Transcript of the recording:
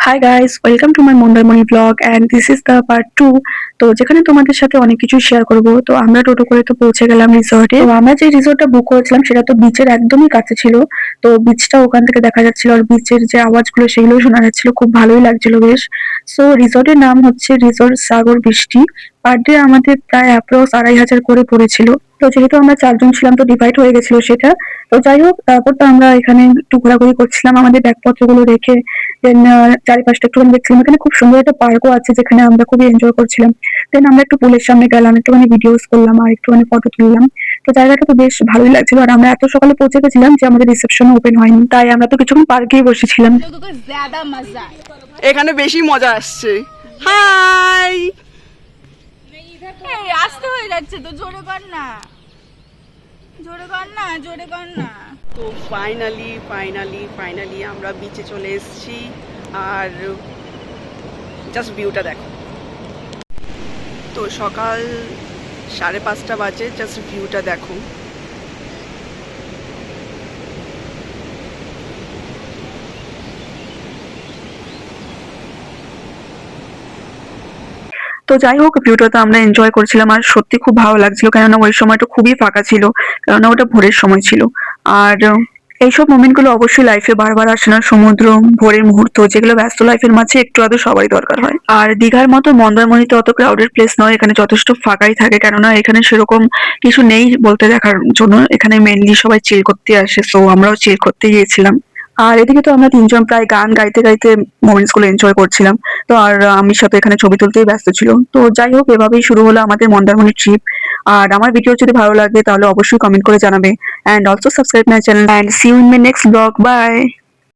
Hi guys, welcome to my Mandarmani blog and this is the part 2। তো যেখানে তোমাদের সাথে অনেক কিছু শেয়ার করব। তো আমরা টোটো করে তো পৌঁছে গেলাম রিসর্টে। তো আমরা যে রিসর্টটা বুক করেছিলাম সেটা তো বিচের একদমই কাছে ছিল। তো বিচটা ওখান থেকে দেখা যাচ্ছিল আর বিচের যে আওয়াজগুলো সেগুলো শোনা যাচ্ছিল, খুব ভালোই লাগছিল বেশ। সো রিসর্টের নাম হচ্ছে রিসর্ট সাগর বৃষ্টি। পার ডে আমাদের প্রায় অ্যাপ্রক্স 2,500 করে পড়েছিল। তো যেহেতু আমরা 4 জন ছিলাম তো ডিভাইড হয়ে গেছিল সেটা। তো যাই হোক, তারপর তো আমরা এখানে একটু ঘোরাঘুরি করছিলাম আমাদের ব্যাগপত্রগুলো রেখে। দেন চারিপাশটা একটুখানি দেখছিলাম, এখানে খুব সুন্দর একটা পার্কও আছে যেখানে আমরা খুবই এনজয় করছিলাম। দেন আমরা একটু পুলের সামনে গেলাম, একটুখানি ভিডিওস করলাম আর একটুখানি ফটো তুললাম। তো জায়গাটা তো বেশ ভালোই লাগছিল আর আমরা এত সকালে পৌঁছে গেছিলাম যে আমাদের রিসেপশন ওপেন হয়নি, তাই আমরা তো কিছুক্ষণ পার্কেই বসেছিলাম। এখানে বেশি মজা আসছে। হাই, আসতে হয়ে যাচ্ছে তো, জোরে কর না, জোরে কর না, জোরে কর না। তো ফাইনালি আমরা বিচে চলে এসেছি। আর জাস্ট ভিউটা দেখো। তো সকাল 5:30 বাজে, জাস্ট ভিউটা দেখো। তো যাই হোক, ভিউটা তো আমরা এনজয় করছিলাম আর সত্যি খুব ভালো লাগছিল, কেননা ওই সময়টা খুবই ফাঁকা ছিল, কেননা ওটা ভোরের সময় ছিল। আর এইসব মোমেন্ট গুলো অবশ্যই লাইফে বারবার আসে না। সমুদ্র, ভোরের মুহূর্ত, যেগুলো ব্যস্ত লাইফের মাঝে একটু আধটু সবারই দরকার হয়। আর দীঘার মতো মন্দারমণিতে অত ক্রাউডেড প্লেস নয়, এখানে যথেষ্ট ফাঁকাই থাকে, কেননা এখানে সেরকম কিছু নেই বলতে দেখার জন্য। এখানে মেনলি সবাই চিল করতে আসে, সো আমরাও চিল করতে গিয়েছিলাম। আর এদিকে তো আমরা 3 জন প্রায় গান গাইতে গাইতে মোমেন্টস গুলো এনজয় করছিলাম। তো আর আমির সাথে এখানে ছবি তুলতেই ব্যস্ত ছিল। তো যাই হোক, এভাবেই শুরু হলো আমাদের মন্দারমণি ট্রিপ। আর আমার ভিডিও যদি ভালো লাগে তাহলে অবশ্যই কমেন্ট করে জানাবে, and also subscribe my channel and see you in my next vlog. Bye.